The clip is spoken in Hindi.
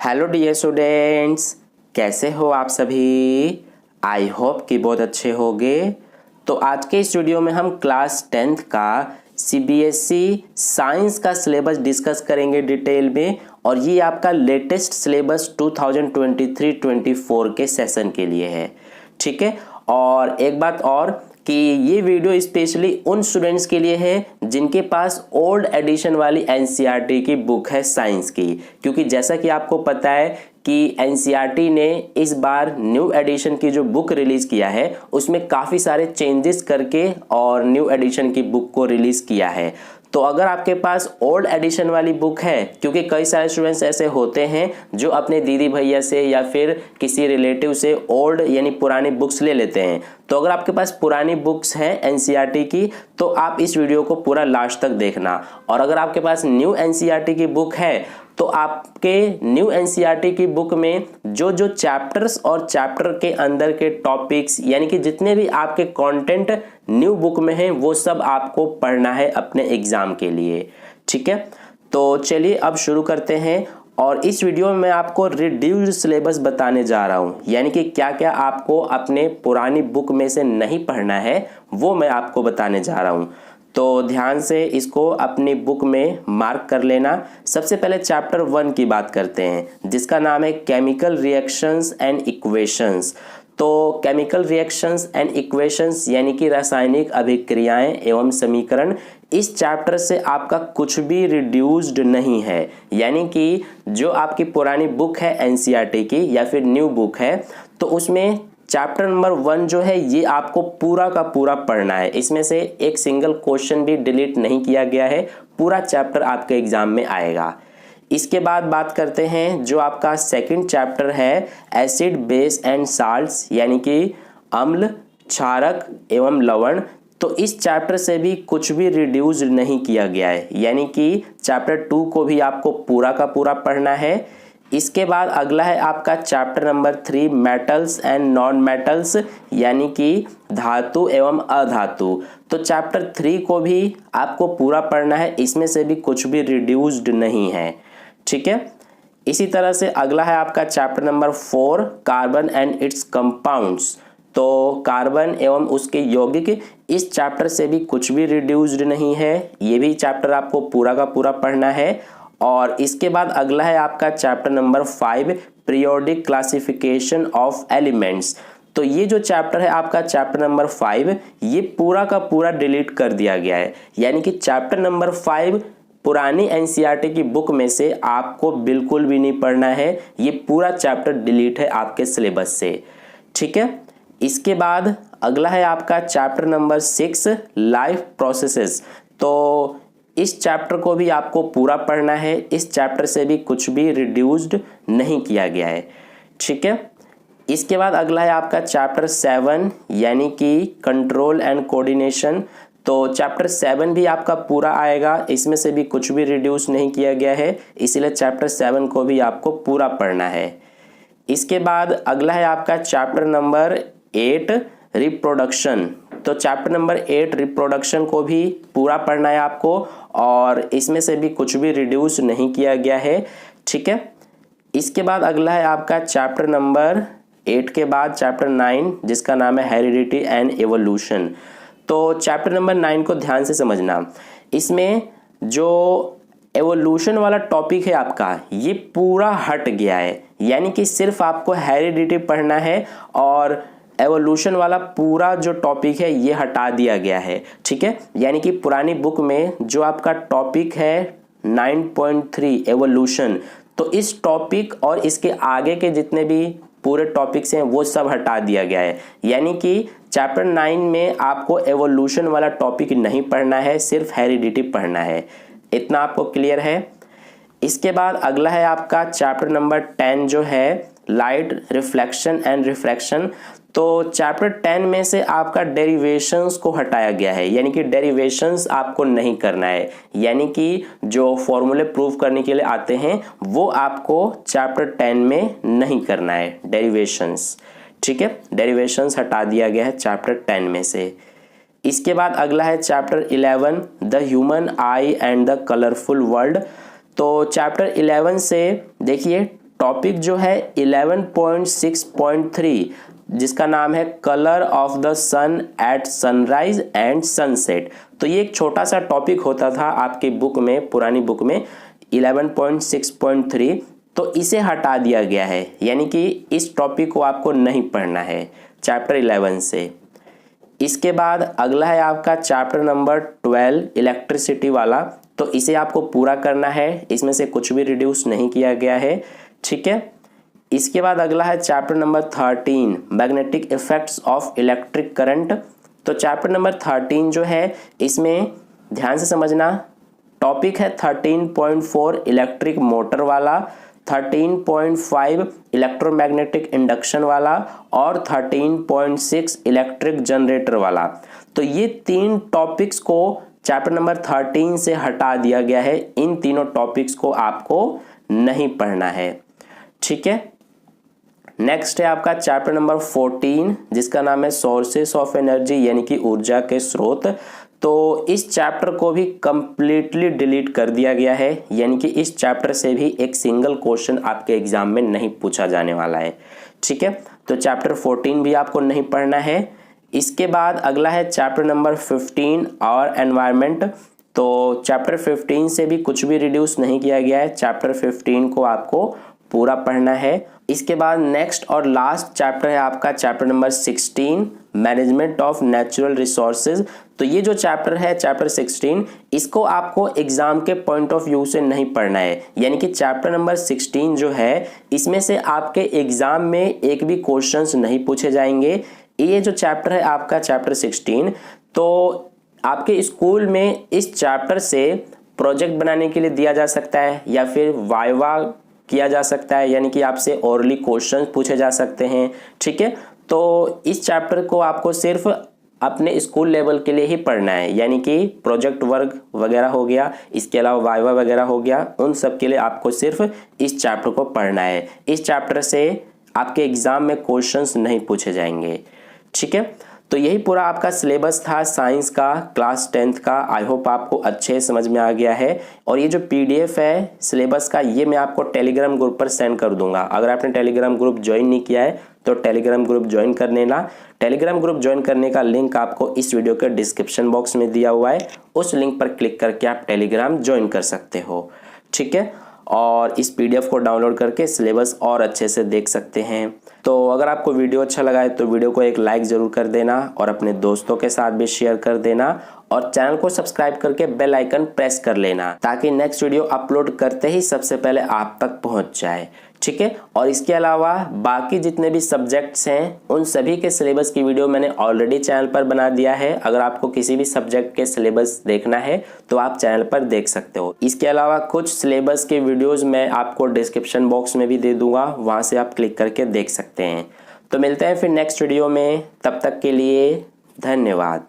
हेलो डियर स्टूडेंट्स, कैसे हो आप सभी। आई होप कि बहुत अच्छे होंगे। तो आज के इस वीडियो में हम क्लास 10th का सीबीएसई साइंस का सिलेबस डिस्कस करेंगे डिटेल में, और ये आपका लेटेस्ट सिलेबस 2023-24 के सेशन के लिए है। ठीक है। और एक बात और कि ये वीडियो स्पेशली उन स्टूडेंट्स के लिए है जिनके पास ओल्ड एडिशन वाली एनसीईआरटी की बुक है साइंस की, क्योंकि जैसा कि आपको पता है कि एनसीईआरटी ने इस बार न्यू एडिशन की जो बुक रिलीज किया है उसमें काफ़ी सारे चेंजेस करके और न्यू एडिशन की बुक को रिलीज किया है। तो अगर आपके पास ओल्ड एडिशन वाली बुक है, क्योंकि कई सारे स्टूडेंट्स ऐसे होते हैं जो अपने दीदी भैया से या फिर किसी रिलेटिव से ओल्ड यानी पुरानी बुक्स ले लेते हैं, तो अगर आपके पास पुरानी बुक्स हैं एनसीईआरटी की तो आप इस वीडियो को पूरा लास्ट तक देखना। और अगर आपके पास न्यू एनसीईआरटी की बुक है तो आपके न्यू एनसीईआरटी की बुक में जो जो चैप्टर्स और चैप्टर के अंदर के टॉपिक्स यानी कि जितने भी आपके कंटेंट न्यू बुक में हैं वो सब आपको पढ़ना है अपने एग्जाम के लिए। ठीक है। तो चलिए अब शुरू करते हैं। और इस वीडियो में मैं आपको रिड्यूस्ड सिलेबस बताने जा रहा हूं, यानी कि क्या क्या आपको अपने पुरानी बुक में से नहीं पढ़ना है वो मैं आपको बताने जा रहा हूं। तो ध्यान से इसको अपनी बुक में मार्क कर लेना। सबसे पहले चैप्टर 1 की बात करते हैं जिसका नाम है केमिकल रिएक्शंस एंड इक्वेशंस। तो केमिकल रिएक्शंस एंड इक्वेशंस यानी कि रासायनिक अभिक्रियाएं एवं समीकरण, इस चैप्टर से आपका कुछ भी रिड्यूस्ड नहीं है। यानी कि जो आपकी पुरानी बुक है एनसीईआरटी की या फिर न्यू बुक है तो उसमें चैप्टर नंबर 1 जो है ये आपको पूरा का पूरा पढ़ना है। इसमें से एक सिंगल क्वेश्चन भी डिलीट नहीं किया गया है, पूरा चैप्टर आपके एग्जाम में आएगा। इसके बाद बात करते हैं जो आपका सेकंड चैप्टर है एसिड बेस एंड साल्ट्स, यानी कि अम्ल क्षारक एवं लवण। तो इस चैप्टर से भी कुछ भी रिड्यूस नहीं किया गया है, यानी कि चैप्टर 2 को भी आपको पूरा का पूरा पढ़ना है। इसके बाद अगला है आपका chapter number 3 metals and non metals, यानी कि धातु एवं अधातु। तो चैप्टर 3 को भी आपको पूरा पढ़ना है, इसमें से भी कुछ भी रिड्यूस्ड नहीं है। ठीक है। इसी तरह से अगला है आपका chapter number 4 carbon and it's compounds. तो कार्बन एवं उसके यौगिक, इस चैप्टर से भी कुछ भी रिड्यूस्ड नहीं है, ये भी चैप्टर आपको पूरा का पूरा पढ़ना है। और इसके बाद अगला है आपका chapter number 5 periodic classification of elements. तो ये जो चैप्टर है आपका चैप्टर नंबर 5 ये पूरा का पूरा डिलीट कर दिया गया है, यानी कि चैप्टर नंबर 5 पुरानी एनसीईआरटी की बुक में से आपको बिल्कुल भी नहीं पढ़ना है, ये पूरा चैप्टर डिलीट है आपके सिलेबस से। ठीक है। इसके बाद अगला है आपका चैप्टर नंबर 6 लाइफ प्रोसेसेस। तो इस चैप्टर को भी आपको पूरा पढ़ना है, इस चैप्टर से भी कुछ भी रिड्यूस्ड नहीं किया गया है। ठीक है। इसके बाद अगला है आपका चैप्टर 7 यानी कि कंट्रोल एंड कोऑर्डिनेशन। तो चैप्टर 7 भी आपका पूरा आएगा, इसमें से भी कुछ भी रिड्यूस नहीं किया गया है, इसीलिए चैप्टर 7 को भी आपको पूरा पढ़ना है। इसके बाद अगला है आपका चैप्टर नंबर 8 रिप्रोडक्शन। तो चैप्टर नंबर 8 रिप्रोडक्शन को भी पूरा पढ़ना है आपको, और इसमें से भी कुछ भी रिड्यूस नहीं किया गया है। ठीक है। इसके बाद अगला है आपका चैप्टर नंबर 8 के बाद चैप्टर 9 जिसका नाम है हेरिडिटी एंड एवोल्यूशन। तो चैप्टर नंबर 9 को ध्यान से समझना, इसमें जो एवोल्यूशन वाला टॉपिक है आपका ये पूरा हट गया है, यानी कि सिर्फ आपको हेरिडिटी पढ़ना है और एवोल्यूशन वाला पूरा जो टॉपिक है ये हटा दिया गया है। ठीक है। यानी कि पुरानी बुक में जो आपका टॉपिक है 9.3 एवोल्यूशन, तो इस टॉपिक और इसके आगे के जितने भी पूरे टॉपिक्स हैं वो सब हटा दिया गया है, यानी कि चैप्टर 9 में आपको एवोल्यूशन वाला टॉपिक नहीं पढ़ना है, सिर्फ हेरिडिटी पढ़ना है। इतना आपको क्लियर है। इसके बाद अगला है आपका चैप्टर नंबर 10 जो है लाइट रिफ्लेक्शन एंड रिफ्रैक्शन। तो चैप्टर 10 में से आपका डेरिवेशंस को हटाया गया है, यानी कि डेरिवेशंस आपको नहीं करना है, यानी कि जो फॉर्मूले प्रूव करने के लिए आते हैं वो आपको चैप्टर 10 में नहीं करना है, डेरिवेशंस। ठीक है। डेरिवेशंस हटा दिया गया है चैप्टर 10 में से। इसके बाद अगला है chapter 11 the human I and the colourful world. तो चैप्टर 11 से देखिए टॉपिक जो है 11.6.3 जिसका नाम है colour of the sun at sunrise and sunset. तो ये एक छोटा सा टॉपिक होता था आपकी बुक में, पुरानी बुक में 11.6.3, तो इसे हटा दिया गया है, यानी कि इस टॉपिक को आपको नहीं पढ़ना है चैप्टर 11 से। इसके बाद अगला है आपका चैप्टर नंबर 12 इलेक्ट्रिसिटी वाला, तो इसे आपको पूरा करना है, इसमें से कुछ भी रिड्यूस नहीं किया गया है, ठीक है। इसके बाद अगला है chapter number 13 magnetic effects of electric current. तो चैप्टर नंबर 13 जो है, इसमें ध्यान से समझना, टॉपिक है 13.4 इलेक्ट्रिक मोटर वाला, 13.5 इलेक्ट्रोमैग्नेटिक इंडक्शन वाला और 13.6 इलेक्ट्रिक जनरेटर वाला। तो ये 3 टॉपिक्स को चैप्टर नंबर 13 से हटा दिया गया है, इन तीनों टॉपिक्स को आपको नहीं पढ़ना है, ठीक है। नेक्स्ट है आपका चैप्टर नंबर 14 जिसका नाम है सोर्सेस ऑफ एनर्जी, यानी कि ऊर्जा के स्रोत। तो इस चैप्टर को भी कंप्लीटली डिलीट कर दिया गया है, यानी कि इस चैप्टर से भी एक सिंगल क्वेश्चन आपके एग्जाम में नहीं पूछा जाने वाला है, ठीक है। तो चैप्टर 14 भी आपको नहीं पढ़ना है। इसके बाद अगला है चैप्टर नंबर 15 और एनवायरनमेंट। तो चैप्टर 15 से भी कुछ भी रिड्यूस नहीं किया गया है, चैप्टर 15 को आपको पूरा पढ़ना है। इसके बाद नेक्स्ट और लास्ट चैप्टर है आपका chapter number 16 management of natural resources. तो ये जो चैप्टर है चैप्टर 16, इसको आपको एग्जाम के पॉइंट ऑफ व्यू से नहीं पढ़ना है, यानी कि चैप्टर नंबर 16 जो है इसमें से आपके एग्जाम में एक भी क्वेश्चंस नहीं पूछे जाएंगे। ये जो चैप्टर है आपका चैप्टर 16, तो आपके स्कूल में इस चैप्टर से प्रोजेक्ट बनाने के लिए दिया जा सकता है या फिर वाइवा किया जा सकता है, यानी कि आपसे ओरली क्वेश्चंस पूछे जा सकते हैं, ठीक है। तो इस चैप्टर को आपको सिर्फ अपने स्कूल लेवल के लिए ही पढ़ना है, यानी कि प्रोजेक्ट वर्क वगैरह हो गया, इसके अलावा वाइवा वगैरह हो गया, उन सब के लिए आपको सिर्फ इस चैप्टर को पढ़ना है। इस चैप्टर से आपके एग्जाम में क्वेश्चंस नहीं पूछे जाएंगे, ठीक है। तो यही पूरा आपका सिलेबस था साइंस का क्लास 10th का। आई होप आपको अच्छे समझ में आ गया है। और ये जो PDF है सिलेबस का, ये मैं आपको टेलीग्राम ग्रुप पर सेंड कर दूंगा। अगर आपने टेलीग्राम ग्रुप ज्वाइन नहीं किया है तो टेलीग्राम ग्रुप ज्वाइन कर लेना। टेलीग्राम ग्रुप ज्वाइन करने का लिंक आपको इस वीडियो के डिस्क्रिप्शन बॉक्स में दिया हुआ है, उस लिंक पर क्लिक करके आप टेलीग्राम ज्वाइन कर सकते हो, ठीक है। और इस PDF को डाउनलोड करके सिलेबस और अच्छे से देख सकते हैं। तो अगर आपको वीडियो अच्छा लगा है तो वीडियो को एक लाइक ज़रूर कर देना और अपने दोस्तों के साथ भी शेयर कर देना और चैनल को सब्सक्राइब करके बेल आइकन प्रेस कर लेना ताकि नेक्स्ट वीडियो अपलोड करते ही सबसे पहले आप तक पहुंच जाए, ठीक है। और इसके अलावा बाकी जितने भी सब्जेक्ट्स हैं उन सभी के सिलेबस की वीडियो मैंने ऑलरेडी चैनल पर बना दिया है। अगर आपको किसी भी सब्जेक्ट के सिलेबस देखना है तो आप चैनल पर देख सकते हो। इसके अलावा कुछ सिलेबस के वीडियोस मैं आपको डिस्क्रिप्शन बॉक्स में भी दे दूंगा, वहां से आप क्लिक करके देख सकते हैं। तो मिलते हैं फिर नेक्स्ट वीडियो में, तब तक के लिए धन्यवाद।